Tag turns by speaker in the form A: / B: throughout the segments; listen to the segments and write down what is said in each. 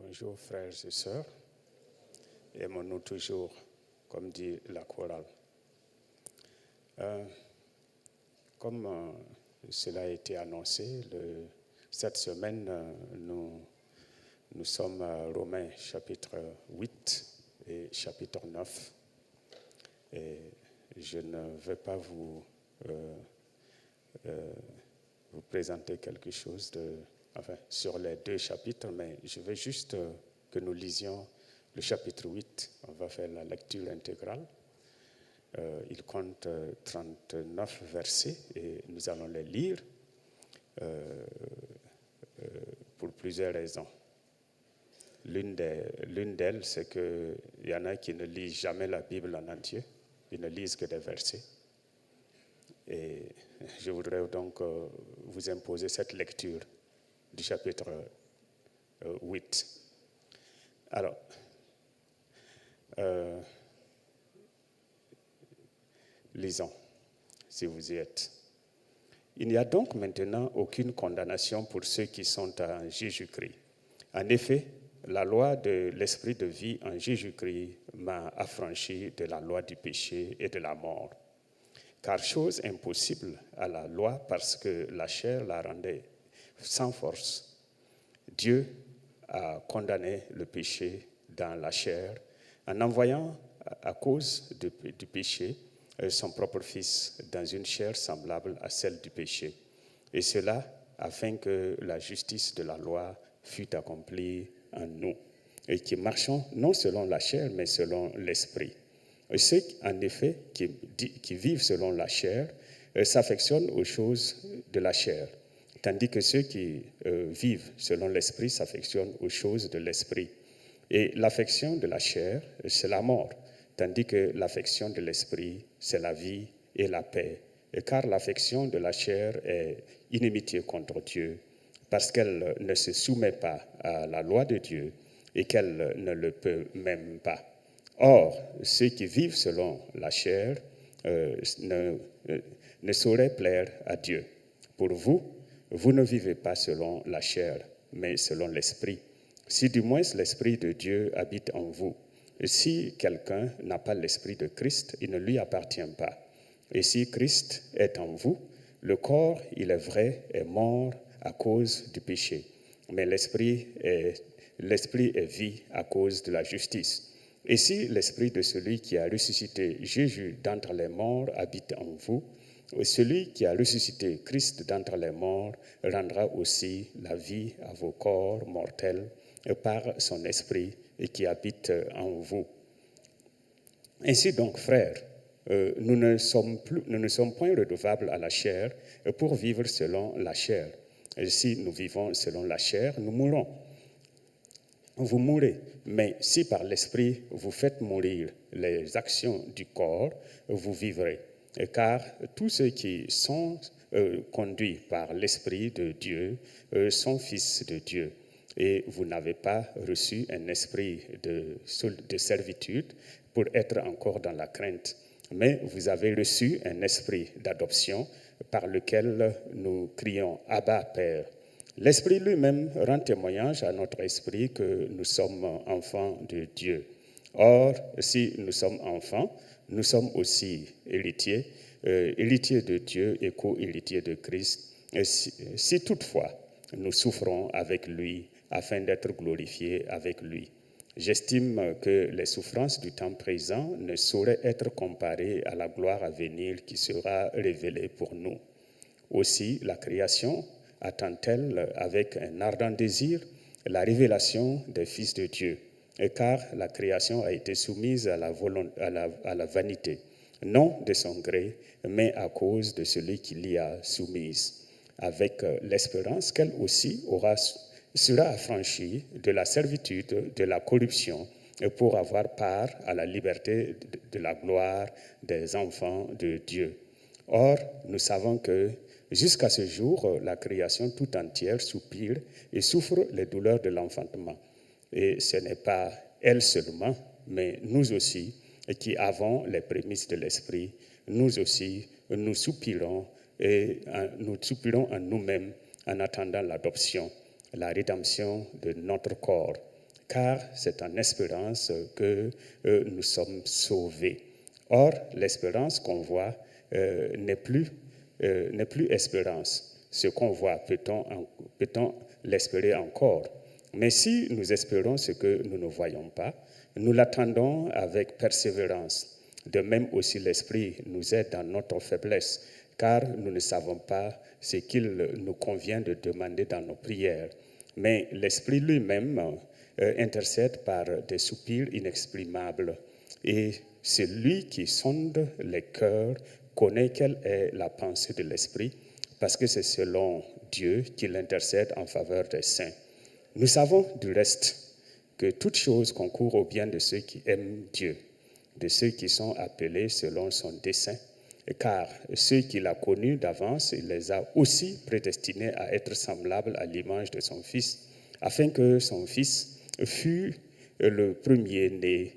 A: Bonjour frères et sœurs, aimons-nous toujours, comme dit la chorale. Comme cela a été annoncé, cette semaine, nous sommes à Romains chapitre 8 et chapitre 9. Et je ne vais pas vous présenter quelque chose sur les deux chapitres, mais je veux juste que nous lisions le chapitre 8. On va faire la lecture intégrale. Il compte 39 versets et nous allons les lire pour plusieurs raisons. L'une d'elles, c'est qu'il y en a qui ne lisent jamais la Bible en entier, ils ne lisent que des versets. Et je voudrais donc vous imposer cette lecture du chapitre 8. Alors, lisons, si vous y êtes. Il n'y a donc maintenant aucune condamnation pour ceux qui sont en Jésus-Christ. En effet, la loi de l'esprit de vie en Jésus-Christ m'a affranchi de la loi du péché et de la mort. Car chose impossible à la loi parce que la chair la rendait sans force. Dieu a condamné le péché dans la chair en envoyant à cause du péché son propre Fils dans une chair semblable à celle du péché. Et cela afin que la justice de la loi fût accomplie en nous, et qui marchons non selon la chair, mais selon l'esprit. Et ceux, en effet, qui vivent selon la chair s'affectionnent aux choses de la chair, tandis que ceux qui vivent selon l'esprit s'affectionnent aux choses de l'esprit. Et l'affection de la chair, c'est la mort, tandis que l'affection de l'esprit, c'est la vie et la paix. Et car l'affection de la chair est inimitié contre Dieu, parce qu'elle ne se soumet pas à la loi de Dieu et qu'elle ne le peut même pas. Or, ceux qui vivent selon la chair ne sauraient plaire à Dieu. Pour vous, vous ne vivez pas selon la chair, mais selon l'esprit. Si du moins l'esprit de Dieu habite en vous. Et si quelqu'un n'a pas l'esprit de Christ, il ne lui appartient pas. Et si Christ est en vous, le corps, il est vrai, est mort à cause du péché, mais l'esprit est vie à cause de la justice. Et si l'esprit de celui qui a ressuscité Jésus d'entre les morts habite en vous, celui qui a ressuscité Christ d'entre les morts rendra aussi la vie à vos corps mortels par son esprit et qui habite en vous. Ainsi donc, frères, nous ne sommes point redevables à la chair pour vivre selon la chair. Et si nous vivons selon la chair, nous mourrons. Vous mourrez, mais si par l'esprit vous faites mourir les actions du corps, vous vivrez. Car tous ceux qui sont conduits par l'esprit de Dieu sont fils de Dieu. Et vous n'avez pas reçu un esprit de servitude pour être encore dans la crainte, mais vous avez reçu un esprit d'adoption par lequel nous crions « Abba, Père ». L'Esprit lui-même rend témoignage à notre esprit que nous sommes enfants de Dieu. Or, si nous sommes enfants, nous sommes aussi héritiers, héritiers de Dieu et co-héritiers de Christ. Et si toutefois nous souffrons avec lui, afin d'être glorifiés avec lui. J'estime que les souffrances du temps présent ne sauraient être comparées à la gloire à venir qui sera révélée pour nous. Aussi, la création attend-elle avec un ardent désir la révélation des fils de Dieu, car la création a été soumise à la vanité, non de son gré, mais à cause de celui qui l'y a soumise, avec l'espérance qu'elle aussi sera affranchie de la servitude, de la corruption, pour avoir part à la liberté de la gloire des enfants de Dieu. Or, nous savons que jusqu'à ce jour, la création tout entière soupire et souffre les douleurs de l'enfantement. Et ce n'est pas elle seulement, mais nous aussi, qui avons les prémices de l'esprit, nous aussi, nous soupirons en nous-mêmes en attendant l'adoption, la rédemption de notre corps. car c'est en espérance que nous sommes sauvés. Or, l'espérance qu'on voit n'est plus espérance. Ce qu'on voit, peut-on l'espérer encore? Mais si nous espérons ce que nous ne voyons pas, nous l'attendons avec persévérance. De même aussi l'Esprit nous aide dans notre faiblesse, car nous ne savons pas ce qu'il nous convient de demander dans nos prières. Mais l'Esprit lui-même intercède par des soupirs inexprimables. Et celui qui sonde les cœurs connaît quelle est la pensée de l'Esprit, parce que c'est selon Dieu qu'il intercède en faveur des saints. Nous savons du reste que toute chose concourt au bien de ceux qui aiment Dieu, de ceux qui sont appelés selon son dessein, car ceux qu'il a connus d'avance, il les a aussi prédestinés à être semblables à l'image de son Fils, afin que son Fils fût le premier-né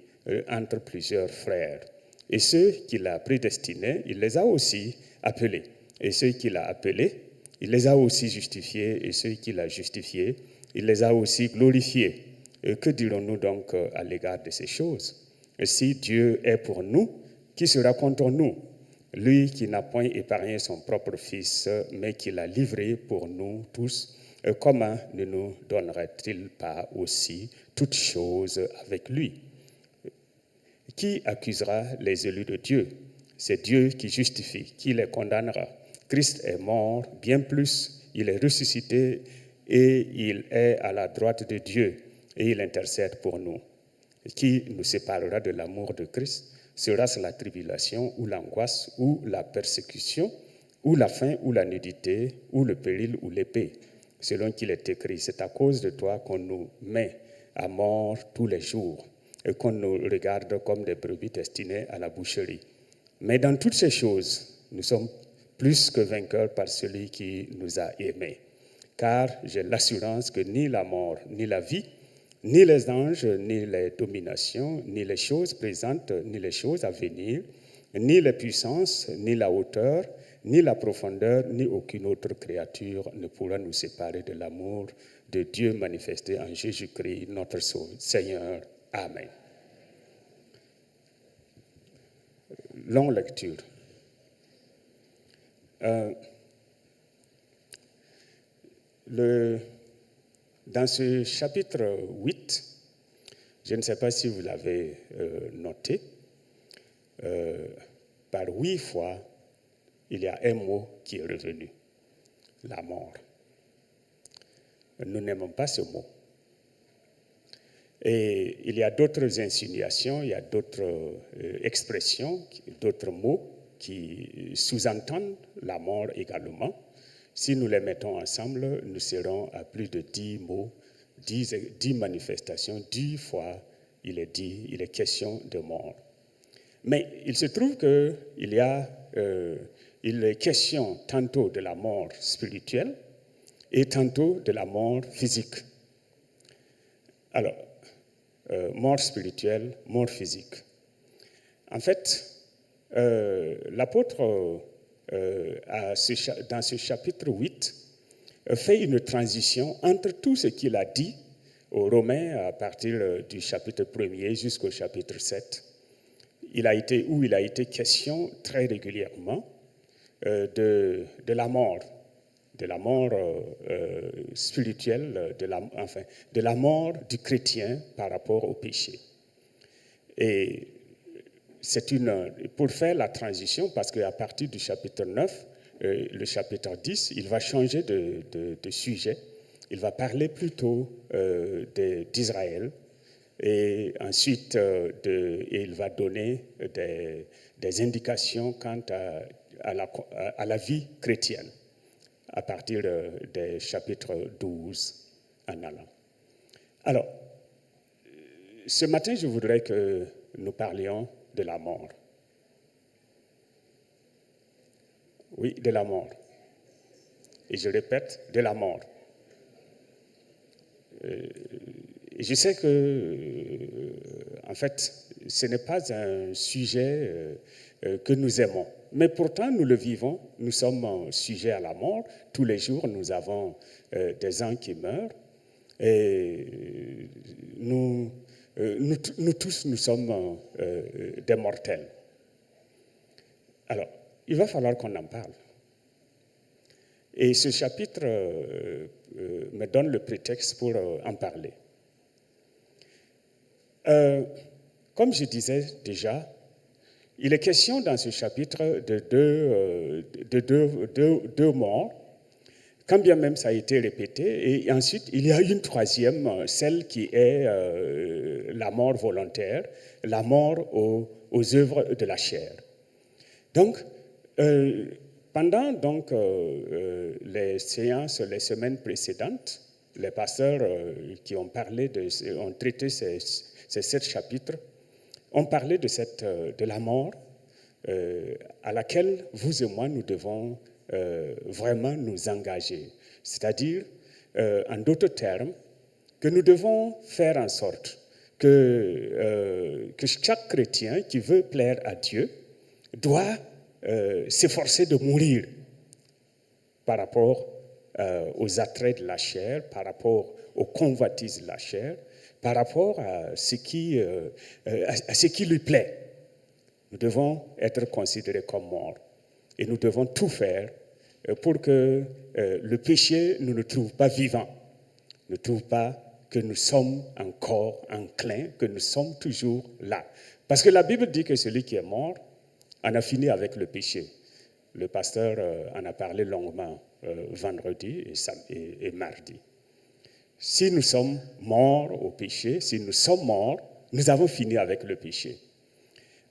A: entre plusieurs frères. Et ceux qu'il a prédestinés, il les a aussi appelés. Et ceux qu'il a appelés, il les a aussi justifiés. Et ceux qu'il a justifiés, il les a aussi glorifiés. Et que dirons-nous donc à l'égard de ces choses? Si Dieu est pour nous, qui sera contre nous? Lui qui n'a point épargné son propre Fils, mais qui l'a livré pour nous tous, comment ne nous donnerait-il pas aussi toutes choses avec lui? Qui accusera les élus de Dieu? C'est Dieu qui justifie. Qui les condamnera? Christ est mort, bien plus, il est ressuscité et il est à la droite de Dieu et il intercède pour nous. Qui nous séparera de l'amour de Christ? Sera-ce la tribulation ou l'angoisse ou la persécution ou la faim ou la nudité ou le péril ou l'épée? Selon qu'il est écrit, c'est à cause de toi qu'on nous met à mort tous les jours et qu'on nous regarde comme des brebis destinées à la boucherie. Mais dans toutes ces choses, nous sommes plus que vainqueurs par celui qui nous a aimés. Car j'ai l'assurance que ni la mort, ni la vie, ni les anges, ni les dominations, ni les choses présentes, ni les choses à venir, ni les puissances, ni la hauteur, ni la profondeur, ni aucune autre créature ne pourra nous séparer de l'amour de Dieu manifesté en Jésus-Christ, notre Seigneur. Amen. Longue lecture. Dans ce chapitre 8, je ne sais pas si vous l'avez noté, par 8 fois, il y a un mot qui est revenu, la mort. Nous n'aimons pas ce mot. Et il y a d'autres insinuations, il y a d'autres expressions, d'autres mots qui sous-entendent la mort également. Si nous les mettons ensemble, nous serons à plus de 10 mots, 10 manifestations, 10 fois il est question de mort. Mais il se trouve qu'il est question tantôt de la mort spirituelle et tantôt de la mort physique. Alors, mort spirituelle, mort physique. En fait, l'apôtre, dans ce chapitre 8, fait une transition entre tout ce qu'il a dit aux Romains à partir du chapitre 1er jusqu'au chapitre 7. Il a été question très régulièrement de la mort spirituelle, de la mort du chrétien par rapport au péché. Et pour faire la transition, parce qu'à partir du chapitre 9, le chapitre 10, il va changer de sujet. Il va parler plutôt d'Israël. Et ensuite, il va donner des indications quant à la vie chrétienne, à partir des chapitres 12 en allant. Alors, ce matin, je voudrais que nous parlions de la mort. Oui, de la mort. Et je répète, de la mort. Je sais que, en fait, ce n'est pas un sujet que nous aimons. Mais pourtant, nous le vivons. Nous sommes sujets à la mort. Tous les jours, nous avons des gens qui meurent. Et nous tous, nous sommes des mortels. Alors, il va falloir qu'on en parle. Et ce chapitre me donne le prétexte pour en parler. Comme je disais déjà, il est question dans ce chapitre de deux morts, quand bien même ça a été répété, et ensuite il y a une troisième, celle qui est la mort volontaire, la mort aux œuvres de la chair. Donc, pendant les séances, les semaines précédentes, les pasteurs qui ont traité ces 7 chapitres, ont parlé de la mort à laquelle vous et moi nous devons vraiment nous engager. C'est-à-dire, en d'autres termes, que nous devons faire en sorte que chaque chrétien qui veut plaire à Dieu doit s'efforcer de mourir par rapport aux attraits de la chair, par rapport aux convoitises de la chair, par rapport à ce qui lui plaît. Nous devons être considérés comme morts et nous devons tout faire pour que le péché ne nous trouve pas vivants, ne trouve pas que nous sommes encore enclins, que nous sommes toujours là. Parce que la Bible dit que celui qui est mort en a fini avec le péché. Le pasteur en a parlé longuement vendredi et mardi. Si nous sommes morts au péché, si nous sommes morts, nous avons fini avec le péché.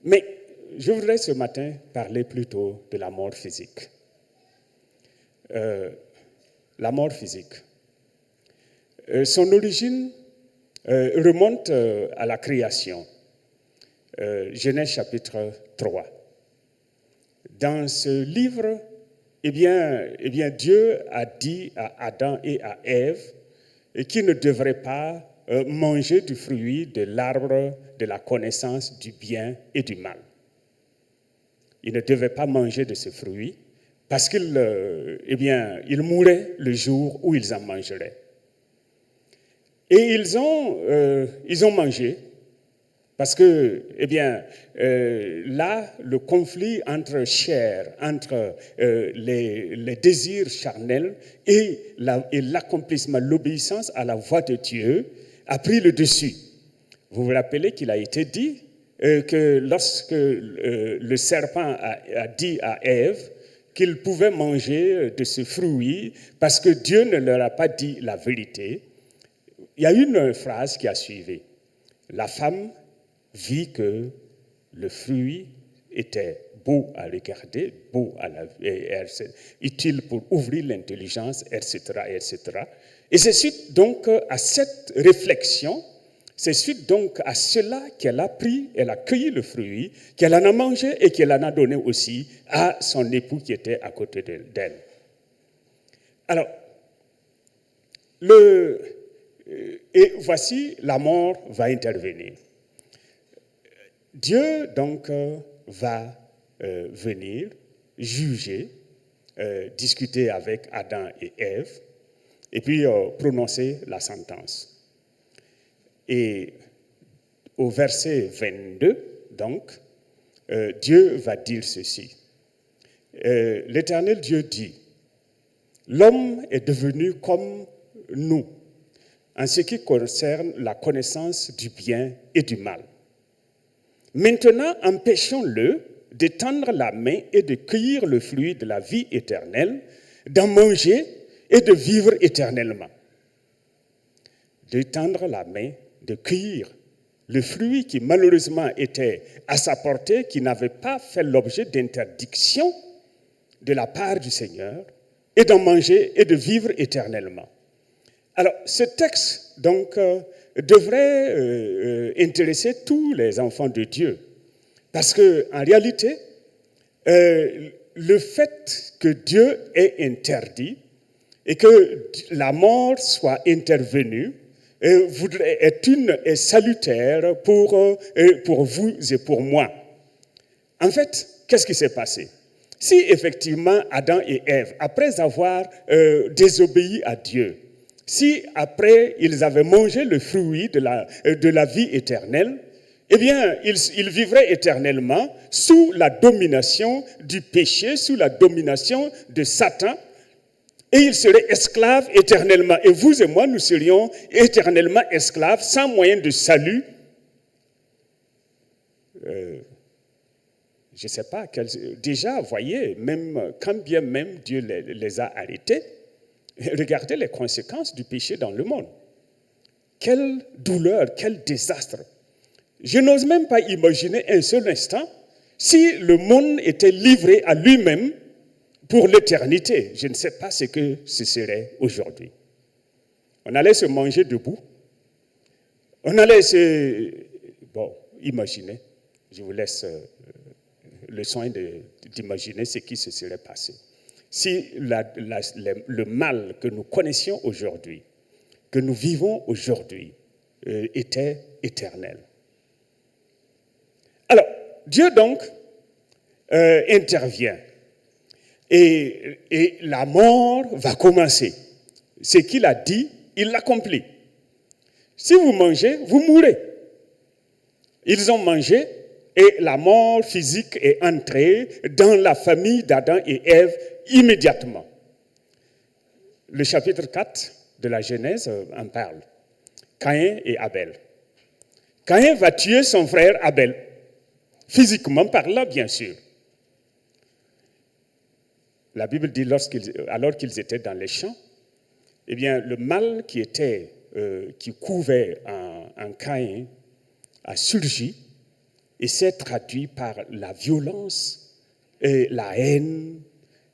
A: Mais je voudrais ce matin parler plutôt de la mort physique. La mort physique. Son origine remonte à la création. Genèse chapitre 3. Dans ce livre, eh bien, Dieu a dit à Adam et à Ève qu'ils ne devraient pas manger du fruit de l'arbre de la connaissance du bien et du mal. Ils ne devaient pas manger de ce fruit parce qu'ils mourraient le jour où ils en mangeraient. Et ils ont mangé parce que, là, le conflit entre chair, entre les désirs charnels et l'accomplissement, l'obéissance à la voix de Dieu a pris le dessus. Vous vous rappelez qu'il a été dit que lorsque le serpent a dit à Ève qu'ils pouvaient manger de ce fruit parce que Dieu ne leur a pas dit la vérité, il y a une phrase qui a suivi. La femme vit que le fruit était beau à regarder, utile pour ouvrir l'intelligence, etc., etc. Et c'est suite donc à cette réflexion, c'est suite donc à cela qu'elle a pris, elle a cueilli le fruit, qu'elle en a mangé et qu'elle en a donné aussi à son époux qui était à côté d'elle. Alors, et voici, la mort va intervenir. Dieu, donc, va venir juger, discuter avec Adam et Ève, et puis prononcer la sentence. Et au verset 22, donc, Dieu va dire ceci. L'Éternel Dieu dit, « L'homme est devenu comme nous, en ce qui concerne la connaissance du bien et du mal. Maintenant, empêchons-le d'étendre la main et de cueillir le fruit de la vie éternelle, d'en manger et de vivre éternellement. » D'étendre la main, de cueillir le fruit qui malheureusement était à sa portée, qui n'avait pas fait l'objet d'interdiction de la part du Seigneur, et d'en manger et de vivre éternellement. Alors, ce texte, donc, devrait intéresser tous les enfants de Dieu. Parce qu'en réalité, le fait que Dieu ait interdit et que la mort soit intervenue est salutaire pour vous et pour moi. En fait, qu'est-ce qui s'est passé? Si effectivement Adam et Ève, après avoir désobéi à Dieu, si après ils avaient mangé le fruit de la vie éternelle, eh bien, ils vivraient éternellement sous la domination du péché, sous la domination de Satan, et ils seraient esclaves éternellement. Et vous et moi, nous serions éternellement esclaves, sans moyen de salut. Je ne sais pas, déjà, voyez, même, quand bien même Dieu les a arrêtés, regardez les conséquences du péché dans le monde. Quelle douleur, quel désastre. Je n'ose même pas imaginer un seul instant si le monde était livré à lui-même pour l'éternité. Je ne sais pas ce que ce serait aujourd'hui. On allait se manger debout. On allait se... Bon, imaginez. Je vous laisse le soin d'imaginer ce qui se serait passé. Si le mal que nous connaissions aujourd'hui, que nous vivons aujourd'hui, était éternel. Alors, Dieu donc intervient et la mort va commencer. Ce qu'il a dit, il l'accomplit. Si vous mangez, vous mourrez. Ils ont mangé et la mort physique est entrée dans la famille d'Adam et Ève immédiatement. Le chapitre 4 de la Genèse en parle. Caïn et Abel. Caïn va tuer son frère Abel. Physiquement parlant, bien sûr. La Bible dit alors qu'ils étaient dans les champs, eh bien, le mal qui couvait en Caïn a surgi et s'est traduit par la violence et la haine,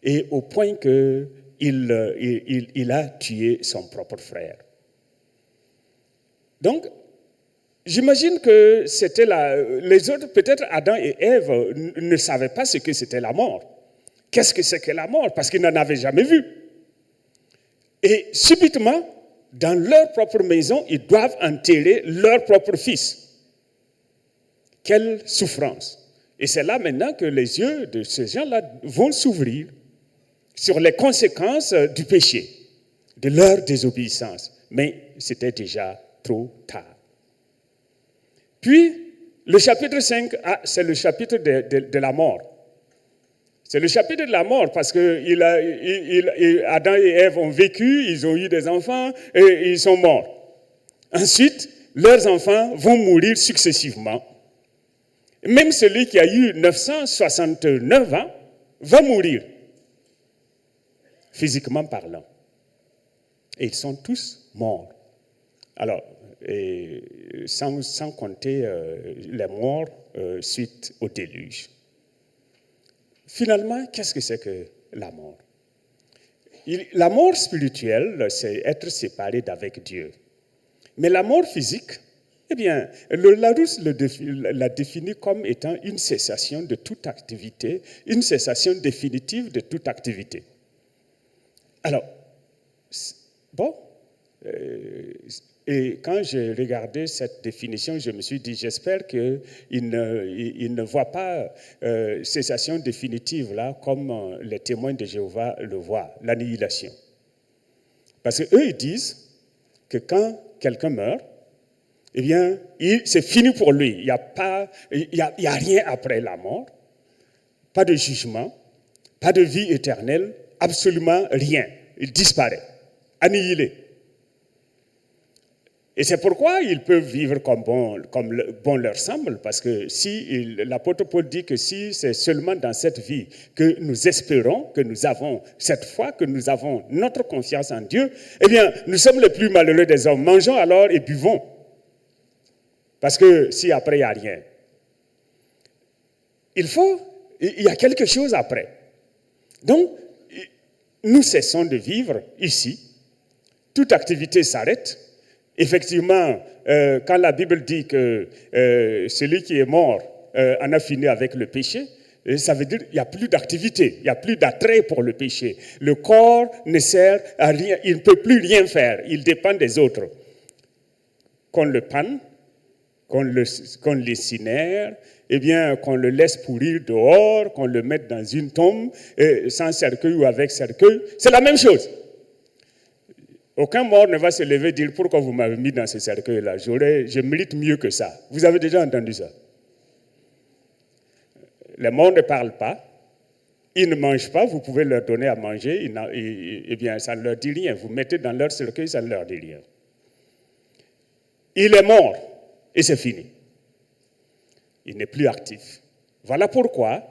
A: et au point qu'il a tué son propre frère. Donc, j'imagine que c'était les autres, peut-être Adam et Ève, ne savaient pas ce que c'était la mort. Qu'est-ce que c'est que la mort? Parce qu'ils n'en avaient jamais vu. Et subitement, dans leur propre maison, ils doivent enterrer leur propre fils. Quelle souffrance! Et c'est là maintenant que les yeux de ces gens-là vont s'ouvrir sur les conséquences du péché, de leur désobéissance. Mais c'était déjà trop tard. Puis, le chapitre 5, c'est le chapitre de la mort. C'est le chapitre de la mort parce que Adam et Ève ont vécu, ils ont eu des enfants et ils sont morts. Ensuite, leurs enfants vont mourir successivement. Même celui qui a eu 969 ans va mourir, physiquement parlant. Et ils sont tous morts. Alors, sans compter les morts suite au déluge. Finalement, qu'est-ce que c'est que la mort? La mort spirituelle, c'est être séparé d'avec Dieu. Mais la mort physique, eh bien, le Larousse l'a définit comme étant une cessation de toute activité, une cessation définitive de toute activité. Alors, bon, et quand j'ai regardé cette définition, je me suis dit, j'espère qu'il ne voit pas cessation définitive là, comme les témoins de Jéhovah le voient, l'annihilation. Parce qu'eux, ils disent que quand quelqu'un meurt, eh bien, c'est fini pour lui. Il n'y a rien après la mort, pas de jugement, pas de vie éternelle, absolument rien. Il disparaît, annihilé. Et c'est pourquoi ils peuvent vivre comme bon leur semble, parce que l'apôtre Paul dit que si c'est seulement dans cette vie que nous espérons, que nous avons cette foi, que nous avons notre confiance en Dieu, eh bien, nous sommes les plus malheureux des hommes. Mangeons alors et buvons. Parce que si après, il n'y a rien. Il y a quelque chose après. Donc, nous cessons de vivre ici. Toute activité s'arrête. Effectivement, quand la Bible dit que celui qui est mort en a fini avec le péché, ça veut dire qu'il n'y a plus d'activité, il n'y a plus d'attrait pour le péché. Le corps ne sert à rien, il ne peut plus rien faire, il dépend des autres. Qu'on le panne, qu'on l'incinère, eh bien, qu'on le laisse pourrir dehors, qu'on le mette dans une tombe, sans cercueil ou avec cercueil, c'est la même chose. Aucun mort ne va se lever et dire pourquoi vous m'avez mis dans ce cercueil-là. Je mérite mieux que ça. Vous avez déjà entendu ça? Les morts ne parlent pas. Ils ne mangent pas. Vous pouvez leur donner à manger. Eh bien, ça ne leur dit rien. Vous mettez dans leur cercueil, ça ne leur dit rien. Il est mort et c'est fini. Il n'est plus actif. Voilà pourquoi,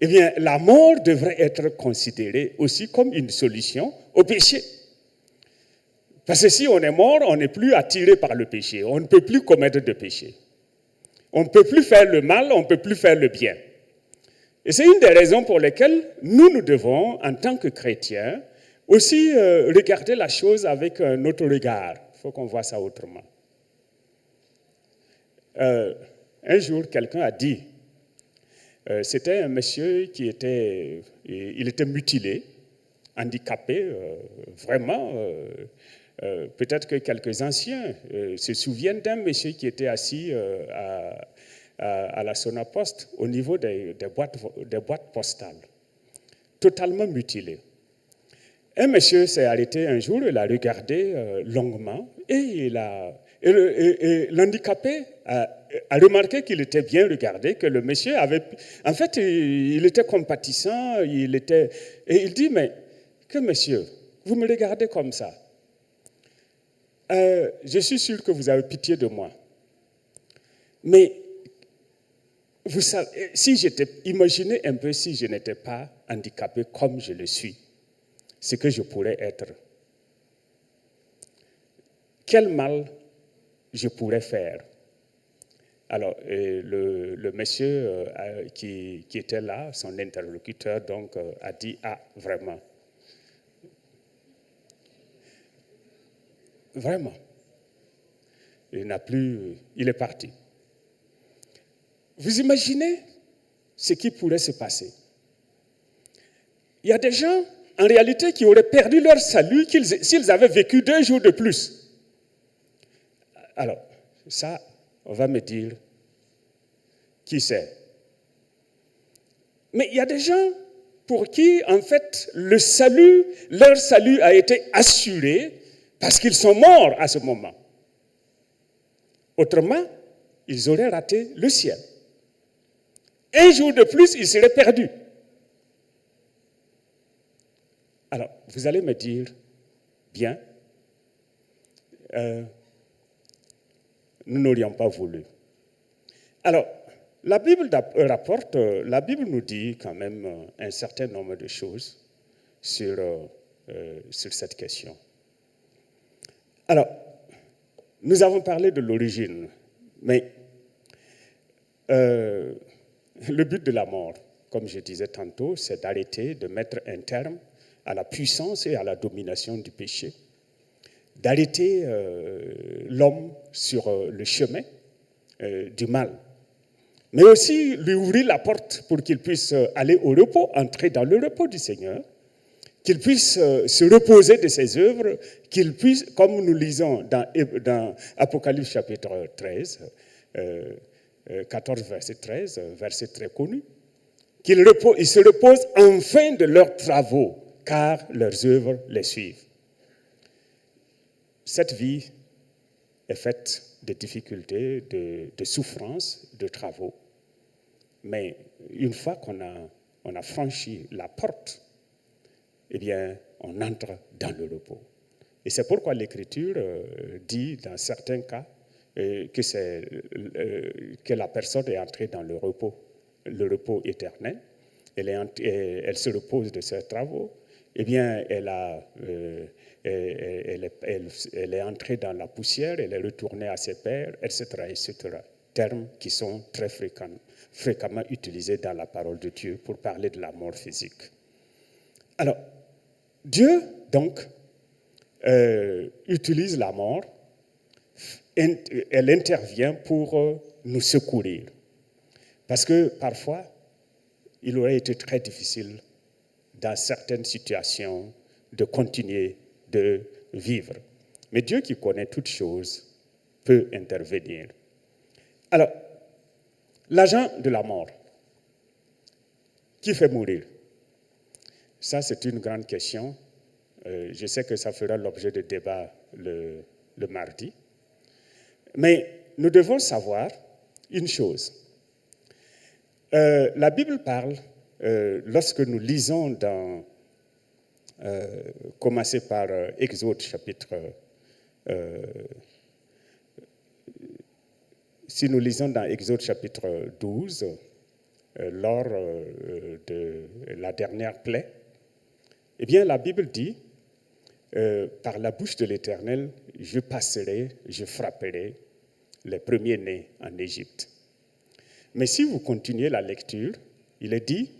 A: eh bien, la mort devrait être considérée aussi comme une solution au péché. Parce que si on est mort, on n'est plus attiré par le péché. On ne peut plus commettre de péché. On ne peut plus faire le mal, on ne peut plus faire le bien. Et c'est une des raisons pour lesquelles nous devons, en tant que chrétiens, aussi regarder la chose avec un autre regard. Il faut qu'on voit ça autrement. Un jour, quelqu'un a dit, c'était un monsieur qui était mutilé, handicapé, vraiment. Peut-être que quelques anciens se souviennent d'un monsieur qui était assis à la Sonaposte au niveau des boîtes postales, totalement mutilé. Un monsieur s'est arrêté un jour, il a regardé longuement et l'handicapé a remarqué qu'il était bien regardé, que le monsieur avait... En fait, il était compatissant, et il dit, mais que monsieur, vous me regardez comme ça. Je suis sûr que vous avez pitié de moi. Mais vous savez, imaginez un peu si je n'étais pas handicapé comme je le suis, ce que je pourrais être. Quel mal je pourrais faire? Alors, le monsieur qui était là, son interlocuteur, donc, a dit, ah, vraiment. Vraiment. Il est parti. Vous imaginez ce qui pourrait se passer? Il y a des gens, en réalité, qui auraient perdu leur salut s'ils avaient vécu 2 jours de plus. Alors, ça, on va me dire, qui c'est? Mais il y a des gens pour qui, en fait, leur salut a été assuré parce qu'ils sont morts à ce moment. Autrement, ils auraient raté le ciel. 1 jour de plus, ils seraient perdus. Alors, vous allez me dire, bien, nous n'aurions pas voulu. Alors, la Bible nous dit quand même un certain nombre de choses sur cette question. Alors, nous avons parlé de l'origine, mais le but de la mort, comme je disais tantôt, c'est d'arrêter, de mettre un terme à la puissance et à la domination du péché, d'arrêter l'homme sur le chemin du mal, mais aussi lui ouvrir la porte pour qu'il puisse aller au repos, entrer dans le repos du Seigneur, qu'il puisse se reposer de ses œuvres, qu'il puisse, comme nous lisons dans Apocalypse chapitre 13, 14 verset 13, verset très connu, ils se reposent enfin de leurs travaux, car leurs œuvres les suivent. Cette vie est faite de difficultés, de souffrances, de travaux. Mais une fois qu'on a franchi la porte, eh bien, on entre dans le repos. Et c'est pourquoi l'Écriture dit, dans certains cas, que la personne est entrée dans le repos éternel. Elle se repose de ses travaux. Eh bien, elle est entrée dans la poussière, elle est retournée à ses pères, etc., etc. Termes qui sont très fréquemment utilisés dans la parole de Dieu pour parler de la mort physique. Alors, Dieu, donc, utilise la mort, elle intervient pour nous secourir. Parce que parfois, il aurait été très difficile, dans certaines situations, de continuer de vivre. Mais Dieu qui connaît toutes choses peut intervenir. Alors, l'agent de la mort, qui fait mourir? Ça, c'est une grande question Je sais que ça fera l'objet de débats le mardi. Mais nous devons savoir une chose. La Bible parle, lorsque nous lisons dans, commencer par Exode chapitre, si nous lisons dans Exode chapitre 12, lors de la dernière plaie, eh bien la Bible dit, par la bouche de l'Éternel, je passerai, je frapperai les premiers-nés en Égypte. Mais si vous continuez la lecture, il est dit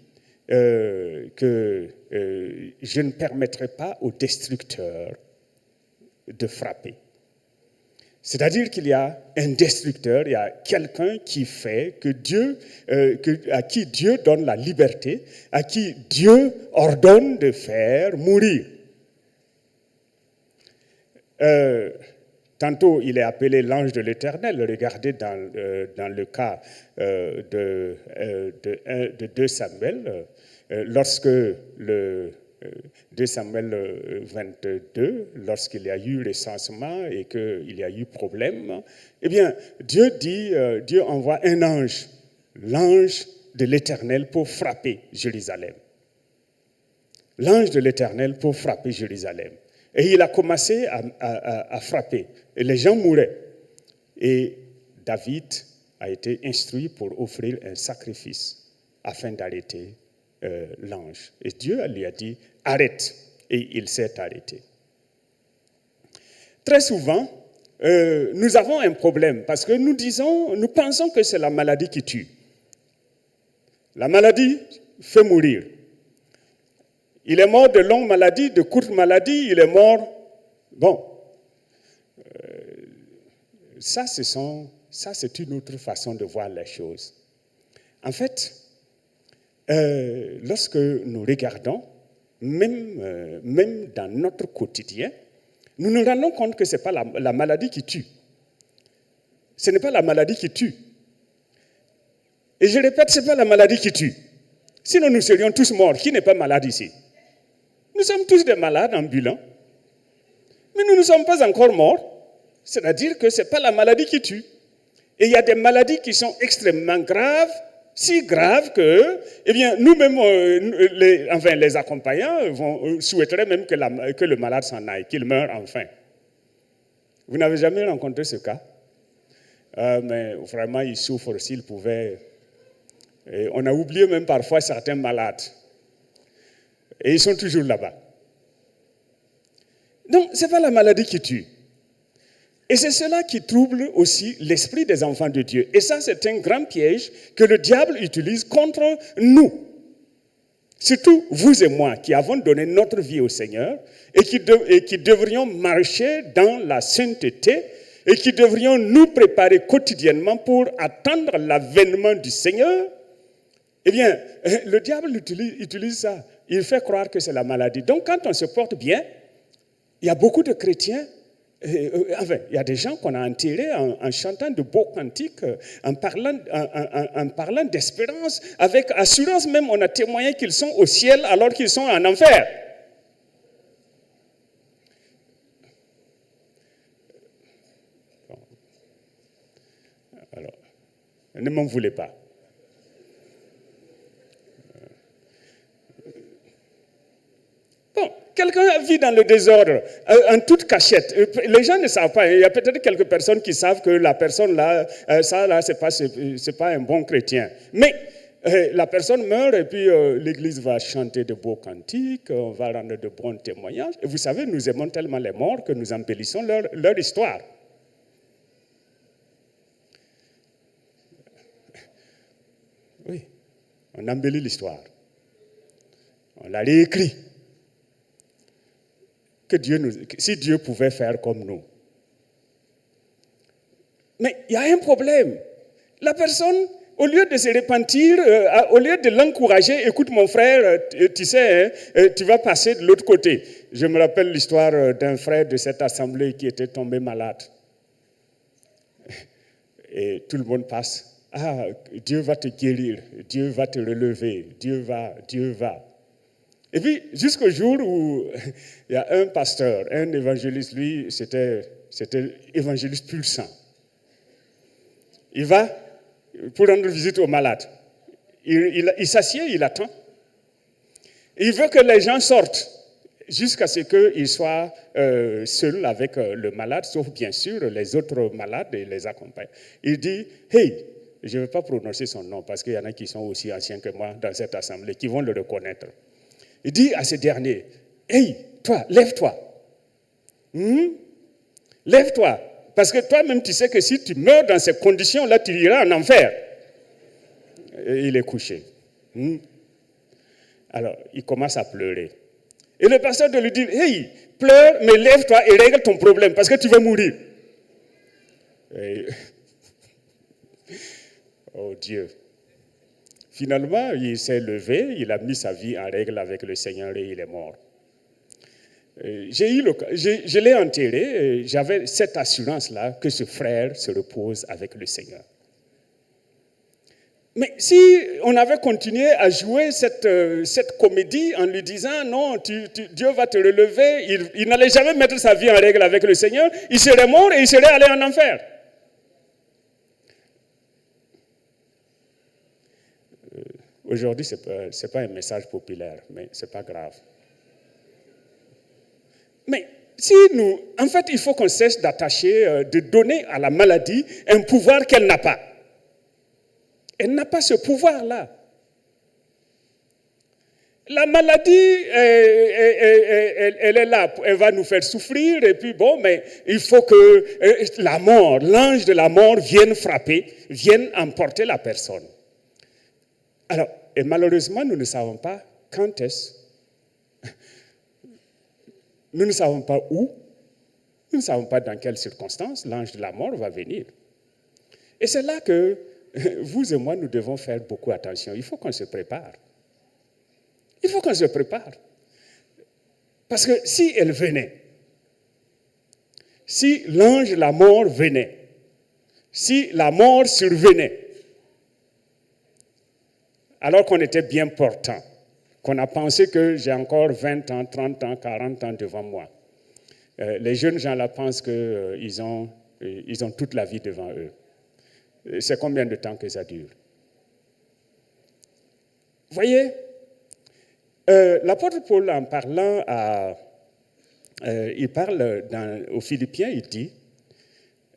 A: que je ne permettrai pas aux destructeurs de frapper. C'est-à-dire qu'il y a un destructeur, il y a quelqu'un qui fait que Dieu, à qui Dieu donne la liberté, à qui Dieu ordonne de faire mourir. Tantôt, il est appelé l'ange de l'Éternel. Regardez dans le cas de 2 Samuel, lorsque 2 Samuel 22, lorsqu'il y a eu recensement et qu'il y a eu problème, eh bien, Dieu envoie un ange, l'ange de l'Éternel pour frapper Jérusalem. L'ange de l'Éternel pour frapper Jérusalem. Et il a commencé à frapper. Et les gens mouraient. Et David a été instruit pour offrir un sacrifice afin d'arrêter l'ange. Et Dieu lui a dit, arrête. Et il s'est arrêté. Très souvent, nous avons un problème parce que nous pensons que c'est la maladie qui tue. La maladie fait mourir. Il est mort de longues maladies, de courtes maladies, il est mort. Bon, ça c'est une autre façon de voir les choses. En fait, lorsque nous regardons, même dans notre quotidien, nous nous rendons compte que ce n'est pas la maladie qui tue. Ce n'est pas la maladie qui tue. Et je répète, ce n'est pas la maladie qui tue. Sinon, nous serions tous morts. Qui n'est pas malade ici? Nous sommes tous des malades ambulants, mais nous ne sommes pas encore morts. C'est-à-dire que ce n'est pas la maladie qui tue. Et il y a des maladies qui sont extrêmement graves, si graves que, eh bien, nous-mêmes, les accompagnants souhaiteraient même que le malade s'en aille, qu'il meure enfin. Vous n'avez jamais rencontré ce cas? Mais vraiment, il souffre s'il pouvait. Et on a oublié même parfois certains malades. Et ils sont toujours là-bas. Donc, ce n'est pas la maladie qui tue. Et c'est cela qui trouble aussi l'esprit des enfants de Dieu. Et ça, c'est un grand piège que le diable utilise contre nous. Surtout vous et moi qui avons donné notre vie au Seigneur et qui devrions marcher dans la sainteté et qui devrions nous préparer quotidiennement pour attendre l'avènement du Seigneur. Eh bien, le diable utilise ça. Il fait croire que c'est la maladie. Donc, quand on se porte bien, il y a beaucoup de chrétiens, il y a des gens qu'on a enterrés en chantant de beaux cantiques, en parlant d'espérance, avec assurance même, on a témoigné qu'ils sont au ciel alors qu'ils sont en enfer. Bon. Alors, ne m'en voulez pas. Bon, quelqu'un vit dans le désordre, en toute cachette. Les gens ne savent pas. Il y a peut-être quelques personnes qui savent que la personne là, c'est pas un bon chrétien. Mais la personne meurt et puis l'Église va chanter de beaux cantiques, on va rendre de bons témoignages. Et vous savez, nous aimons tellement les morts que nous embellissons leur histoire. Oui, on embellit l'histoire. On la réécrit. Si Dieu pouvait faire comme nous. Mais il y a un problème. La personne, au lieu de se repentir, au lieu de l'encourager, écoute mon frère, tu sais, tu vas passer de l'autre côté. Je me rappelle l'histoire d'un frère de cette assemblée qui était tombé malade. Et tout le monde passe. Ah, Dieu va te guérir, Dieu va te relever, Dieu va. Et puis, jusqu'au jour où il y a un pasteur, un évangéliste, lui, c'était évangéliste pur sang. Il va pour rendre visite aux malades. Il s'assied, il attend. Il veut que les gens sortent jusqu'à ce qu'il soit seul avec le malade, sauf bien sûr les autres malades et les accompagnent. Il dit, hey, je ne vais pas prononcer son nom parce qu'il y en a qui sont aussi anciens que moi dans cette assemblée, qui vont le reconnaître. Il dit à ce dernier, hey, toi, lève-toi. Lève-toi. Parce que toi-même, tu sais que si tu meurs dans ces conditions-là, tu iras en enfer. Et il est couché. Alors, il commence à pleurer. Et le pasteur de lui dire, hey, pleure, mais lève-toi et règle ton problème, parce que tu vas mourir. Et... Oh Dieu. Finalement, il s'est levé, il a mis sa vie en règle avec le Seigneur et il est mort. Je l'ai enterré, j'avais cette assurance-là que ce frère se repose avec le Seigneur. Mais si on avait continué à jouer cette comédie en lui disant non, Dieu va te relever, il n'allait jamais mettre sa vie en règle avec le Seigneur, il serait mort et il serait allé en enfer. Aujourd'hui, ce n'est pas un message populaire, mais ce n'est pas grave. Mais si nous, en fait, il faut qu'on cesse d'attacher, de donner à la maladie un pouvoir qu'elle n'a pas. Elle n'a pas ce pouvoir-là. La maladie, elle est là, elle va nous faire souffrir, et puis bon, mais il faut que la mort, l'ange de la mort vienne frapper, vienne emporter la personne. Alors, et malheureusement, nous ne savons pas quand est-ce, nous ne savons pas où, nous ne savons pas dans quelles circonstances l'ange de la mort va venir. Et c'est là que vous et moi, nous devons faire beaucoup attention. Il faut qu'on se prépare. Il faut qu'on se prépare. Parce que si elle venait, si l'ange de la mort venait, si la mort survenait, alors qu'on était bien portant, qu'on a pensé que j'ai encore 20 ans, 30 ans, 40 ans devant moi. Les jeunes gens là pensent qu'ils ont toute la vie devant eux. C'est combien de temps que ça dure? Vous voyez, l'apôtre Paul, en parlant il parle aux Philippiens, il dit,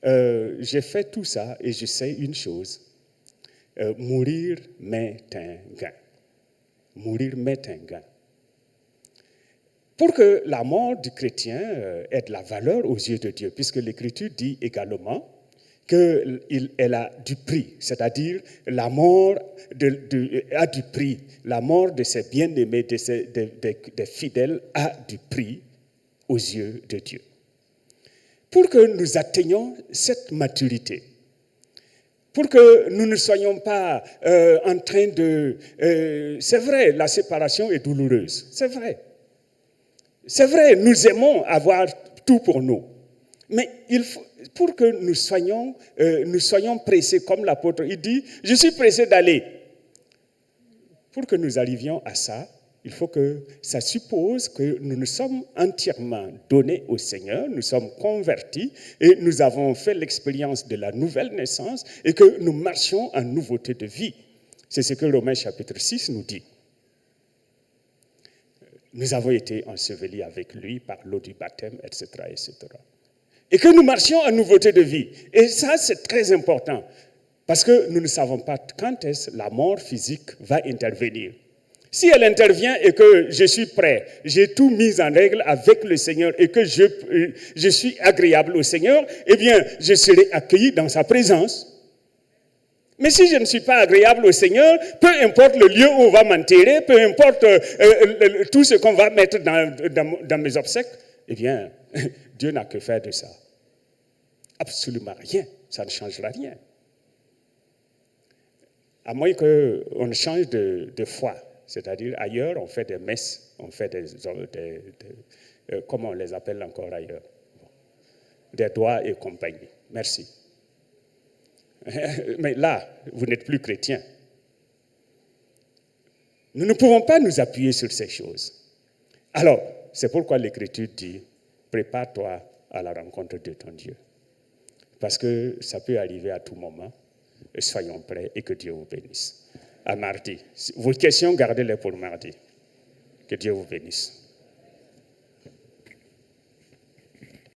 A: j'ai fait tout ça et je sais une chose, mourir m'est un gain. Mourir m'est un gain. Pour que la mort du chrétien ait de la valeur aux yeux de Dieu, puisque l'Écriture dit également qu'elle a du prix, c'est-à-dire la mort a du prix, la mort de ses bien-aimés, des fidèles a du prix aux yeux de Dieu. Pour que nous atteignions cette maturité, pour que nous ne soyons pas en train de... c'est vrai, la séparation est douloureuse, c'est vrai. C'est vrai, nous aimons avoir tout pour nous. Mais il faut, pour que nous soyons pressés, comme l'apôtre, il dit, je suis pressé d'aller. Pour que nous arrivions à ça, il faut que ça suppose que nous nous sommes entièrement donnés au Seigneur, nous sommes convertis et nous avons fait l'expérience de la nouvelle naissance et que nous marchions en nouveauté de vie. C'est ce que Romains chapitre 6 nous dit. Nous avons été ensevelis avec lui par l'eau du baptême, etc., etc. Et que nous marchions en nouveauté de vie. Et ça, c'est très important. Parce que nous ne savons pas quand est-ce la mort physique va intervenir. Si elle intervient et que je suis prêt, j'ai tout mis en règle avec le Seigneur et que je suis agréable au Seigneur, eh bien, je serai accueilli dans sa présence. Mais si je ne suis pas agréable au Seigneur, peu importe le lieu où on va m'enterrer, peu importe tout ce qu'on va mettre dans mes obsèques, eh bien, Dieu n'a que faire de ça. Absolument rien. Ça ne changera rien. À moins qu'on change de foi. C'est-à-dire, ailleurs, on fait des messes, on fait comment on les appelle encore ailleurs? Des doigts et compagnie. Merci. Mais là, vous n'êtes plus chrétien. Nous ne pouvons pas nous appuyer sur ces choses. Alors, c'est pourquoi l'Écriture dit, prépare-toi à la rencontre de ton Dieu. Parce que ça peut arriver à tout moment. Et soyons prêts et que Dieu vous bénisse. À mardi. Vos questions, gardez-les pour mardi. Que Dieu vous bénisse.